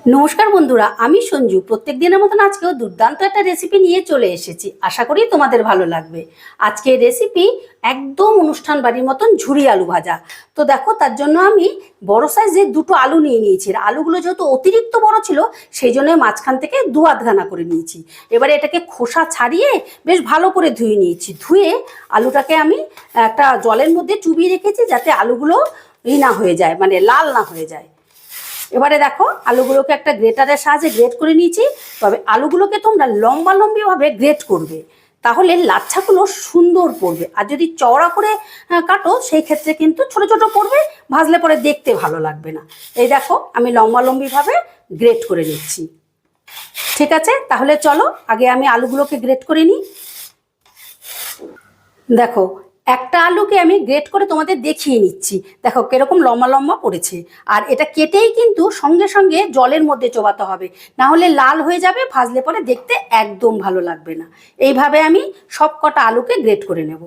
নমস্কার বন্ধুরা, আমি সঞ্জু। প্রত্যেক দিনের মতন আজকেও দুর্দান্ত একটা রেসিপি নিয়ে চলে এসেছি। আশা করি তোমাদের ভালো লাগবে। আজকের রেসিপি একদম অনুষ্ঠান বাড়ির মতন ঝুরি আলু ভাজা। তো দেখো, তার জন্য আমি বড় সাইজের দুটো আলু নিয়ে নিয়েছি। আর আলুগুলো যেহেতু অতিরিক্ত বড় ছিল, সেই জন্য মাঝখান থেকে দু আধখানা করে নিয়েছি। এবারে এটাকে খোসা ছাড়িয়ে বেশ ভালো করে ধুয়ে নিয়েছি। ধুয়ে আলুটাকে আমি একটা জলের মধ্যে চুবিয়ে রেখেছি, যাতে আলুগুলো না হয়ে যায়, মানে লাল না হয়ে যায়। এবারে দেখো, আলুগুলোকে একটা গ্রেটারের সাহায্যে গ্রেট করে নিয়েছি। তবে আলুগুলোকে তোমরা লম্বা লম্বিভাবে গ্রেট করবে, তাহলে লাচ্ছাগুলো সুন্দর পড়বে। আর যদি চওড়া করে কাটো, সেই ক্ষেত্রে কিন্তু ছোট ছোট পড়বে, ভাজলে পরে দেখতে ভালো লাগবে না। এই দেখো, আমি লম্বা লম্বিভাবে গ্রেট করে নিচ্ছি। ঠিক আছে, তাহলে চলো আগে আমি আলুগুলোকে গ্রেট করে নিই। দেখো, একটা আলুকে আমি গ্রেট করে তোমাদের দেখিয়ে নিচ্ছি। দেখো কিরকম লম্বা লম্বা পড়েছে। আর এটা কেটেই কিন্তু সঙ্গে সঙ্গে জলের মধ্যে চোবাতে হবে, না হলে লাল হয়ে যাবে, ভাজলে পরে দেখতে একদম ভালো লাগবে না। এইভাবে আমি সব কটা আলুকে গ্রেট করে নেব।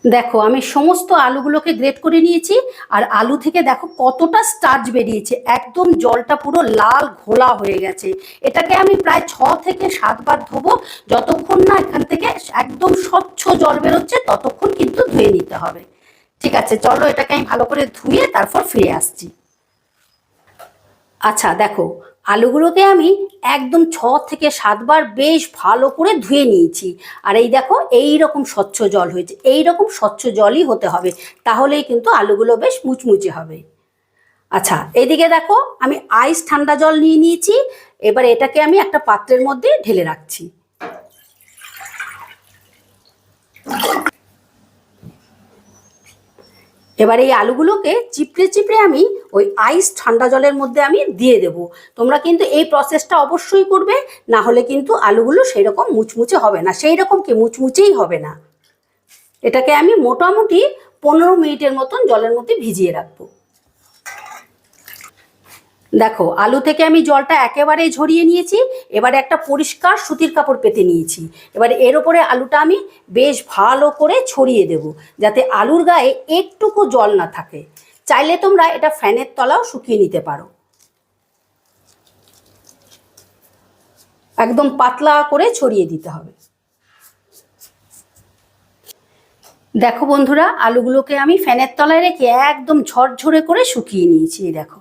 দেখো, আমি সমস্ত আলুগুলোকে গ্রেট করে নিয়েছি। আর আলু থেকে দেখো কতটা স্টার্চ বেরিয়েছে, একদম জলটা পুরো লাল ঘোলা হয়ে গেছে। এটাকে আমি প্রায় 6 থেকে 7 বার ধোবো। যতক্ষণ না এখান থেকে একদম স্বচ্ছ জল বেরোচ্ছে, ততক্ষণ কিন্তু ধুয়ে নিতে হবে। ঠিক আছে, চলো এটাকে আমি ভালো করে ধুয়ে তারপর ফিরে আসছি। আচ্ছা দেখো, আলুগুলোকে আমি একদম 6 থেকে 7 বার বেশ ভালো করে ধুয়ে নিয়েছি। আর এই দেখো, এই রকম স্বচ্ছ জল হয়েছে। এই রকম স্বচ্ছ জলই হতে হবে, তাহলেই কিন্তু আলুগুলো বেশ মুচমুচে হবে। আচ্ছা, এইদিকে দেখো, আমি আইস ঠান্ডা জল নিয়ে নিয়েছি। এবার এটাকে আমি একটা পাত্রের মধ্যে ঢেলে রাখছি। এবার এই আলুগুলোকে চিপড়ে চিপড়ে আমি ওই আইস ঠান্ডা জলের মধ্যে আমি দিয়ে দেব। তোমরা কিন্তু এই প্রসেসটা অবশ্যই করবে, না হলে কিন্তু আলুগুলো সেই রকম মুচমুচে হবে না, সেই রকম কি মুচমুচেই হবে না। এটাকে আমি মোটামুটি 15 মিনিটের মতন জলের মধ্যে ভিজিয়ে রাখবো। দেখো, আলু থেকে আমি জলটা একেবারেই ঝরিয়ে নিয়েছি। এবারে একটা পরিষ্কার সুতির কাপড় পেতে নিয়েছি। এবারে এর ওপরে আলুটা আমি বেশ ভালো করে ছড়িয়ে দেব, যাতে আলুর গায়ে একটুকু জল না থাকে। চাইলে তোমরা এটা ফ্যানের তলাও শুকিয়ে নিতে পারো। একদম পাতলা করে ছড়িয়ে দিতে হবে। দেখো বন্ধুরা, আলুগুলোকে আমি ফ্যানের তলায় রেখে একদম ঝরঝরে করে শুকিয়ে নিয়েছি। দেখো,